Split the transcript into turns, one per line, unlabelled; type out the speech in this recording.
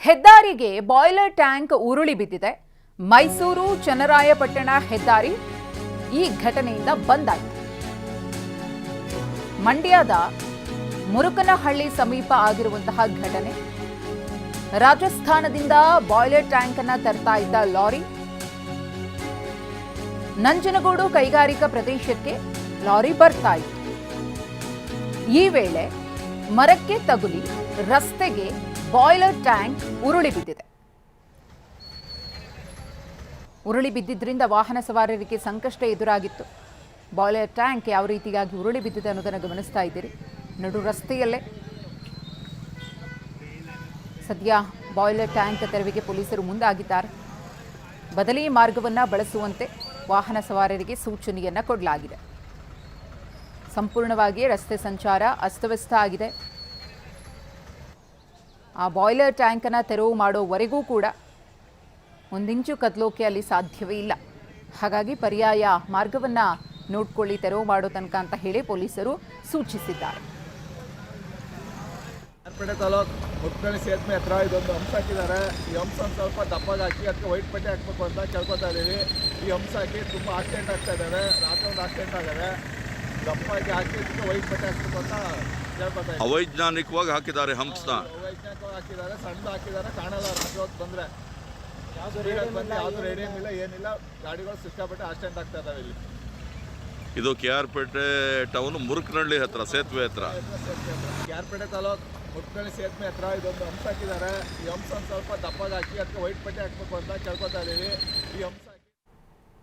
ಹೆದ್ದಾರಿಗೆ boiler tank ಉರುಳಿ ಬಿದ್ದಿದೆ. ಮೈಸೂರು ಚನ್ನರಾಯಪಟ್ಟಣ ಹೆದ್ದಾರಿ ಈ ಘಟನೆಯಿಂದ ಬಂದ್ ಆಯಿತು. ಮಂಡ್ಯದ ಮುರುಕನಹಳ್ಳಿ ಸಮೀಪ ಆಗಿರುವಂತಹ ಘಟನೆ. ರಾಜಸ್ಥಾನದಿಂದ ಬಾಯ್ಲರ್ ಟ್ಯಾಂಕ್ ಅನ್ನು ತರ್ತಾ ಇದ್ದ ಲಾರಿ ನಂಜನಗೂಡು ಕೈಗಾರಿಕಾ ಪ್ರದೇಶಕ್ಕೆ ಲಾರಿ ಬರ್ತಾ ಇತ್ತು. ಈ ವೇಳೆ ಮರಕ್ಕೆ ತಗುಲಿ ರಸ್ತೆಗೆ ಬಾಯ್ಲರ್ ಟ್ಯಾಂಕ್ ಉರುಳಿ ಬಿದ್ದಿದೆ. ಉರುಳಿ ಬಿದ್ದಿದ್ರಿಂದ ವಾಹನ ಸವಾರರಿಗೆ ಸಂಕಷ್ಟ ಎದುರಾಗಿತ್ತು. ಬಾಯ್ಲರ್ ಟ್ಯಾಂಕ್ ಯಾವ ರೀತಿಯಾಗಿ ಉರುಳಿ ಬಿದ್ದಿದೆ ಅನ್ನೋದನ್ನು ಗಮನಿಸ್ತಾ ಇದ್ದೀರಿ. ನಡು ರಸ್ತೆಯಲ್ಲೇ ಸದ್ಯ ಬಾಯ್ಲರ್ ಟ್ಯಾಂಕ್ ತೆರವಿಗೆ ಪೊಲೀಸರು ಮುಂದಾಗಿದ್ದಾರೆ. ಬದಲಿ ಮಾರ್ಗವನ್ನು ಬಳಸುವಂತೆ ವಾಹನ ಸವಾರರಿಗೆ ಸೂಚನೆಯನ್ನು ಕೊಡಲಾಗಿದೆ. ಸಂಪೂರ್ಣವಾಗಿ ರಸ್ತೆ ಸಂಚಾರ ಅಸ್ತವ್ಯಸ್ತ ಆಗಿದೆ. ಆ ಬಾಯ್ಲರ್ ಟ್ಯಾಂಕನ್ನು ತೆರವು ಮಾಡೋವರೆಗೂ ಕೂಡ ಒಂದಿಂಚು ಕದಲೋಕೆ ಅಲ್ಲಿ ಸಾಧ್ಯವೇ ಇಲ್ಲ. ಹಾಗಾಗಿ ಪರ್ಯಾಯ ಮಾರ್ಗವನ್ನು ನೋಡ್ಕೊಳ್ಳಿ, ತೆರವು ಮಾಡೋ ತನಕ ಅಂತ ಹೇಳಿ ಪೊಲೀಸರು ಸೂಚಿಸಿದ್ದಾರೆ.
ಕಾರ್ಪೇಟೆ ತಾಲೂಕು ಮುಟ್ಕಳ್ಳಿ ಸೇತುವೆ ಹತ್ರ ಇದೊಂದು ಹಂಸ ಹಾಕಿದ್ದಾರೆ. ಈ ಹಂಸ ಸ್ವಲ್ಪ ದಪ್ಪಗೆ ಹಾಕಿ ಅದಕ್ಕೆ ವೈಟ್ ಪಟ್ಟೆ ಹಾಕಬೇಕು ಅಂತ ಕೇಳ್ಕೊತಾ ಇದ್ದೀವಿ. ಈ ಹಂಸ ಹಾಕಿ ತುಂಬ ಆಕ್ಸಿಡೆಂಟ್ ಆಗ್ತಾ ಇದ್ದಾರೆ. ರಾತ್ರಿ ಒಂದು ಆಕ್ಸಿಡೆಂಟ್ ಆಗಿದೆ. ದಪ್ಪಗೆ ಹಾಕಿ ಇದಕ್ಕೆ ವೈಟ್ ಪಟ್ಟೆ ಹಾಕಬೇಕು ಅಂತ ಕೇಳ್ಕೊತಾ ಇದ್ದೀವಿ.
ಅವೈಜ್ಞಾನಿಕವಾಗಿ ಹಾಕಿದ್ದಾರೆ ಹಂಸನ.
ಅವೈಜ್ಞಾನಿಕವಾಗಿ ಹಾಕಿದ್ದಾರೆ, ಸಣ್ಣ ಹಾಕಿದ್ದಾರೆ, ಕಾಣಲ್ಲ. ರಾತ್ರಿ ಹೊತ್ತು ಬಂದರೆ ಯಾವುದು ರೇಡಿಯಂ ಇಲ್ಲ, ಏನಿಲ್ಲ. ಗಾಡಿಗಳು ಸಿಕ್ಕಾಪಟ್ಟೆ ಆಕ್ಸಿಡೆಂಟ್ ಆಗ್ತಾ ಇದ್ದಾವೆ ಇಲ್ಲಿ.
ಇದು KR ಪೇಟೆ ಟೌನ್ ಮುರುಕನಹಳ್ಳಿ ಹತ್ರ ಸೇತುವೆ ಹತ್ರ.
KR ಪೇಟೆ ತಾಲೂಕು ಮುಟ್ಕಳ್ಳಿ ಸೇತುವೆ ಹತ್ರ ಇದೊಂದು ಹಂಸ ಹಾಕಿದ್ದಾರೆ. ಈ ಹಂಸ ಸ್ವಲ್ಪ ದಪ್ಪಗೆ ಹಾಕಿ ಅದಕ್ಕೆ ವೈಟ್ ಪಟ್ಟೆ ಹಾಕಬೇಕು ಅಂತ ಕೇಳ್ಕೊತಾ ಇದ್ದೀವಿ. ಈ ಹಂಸ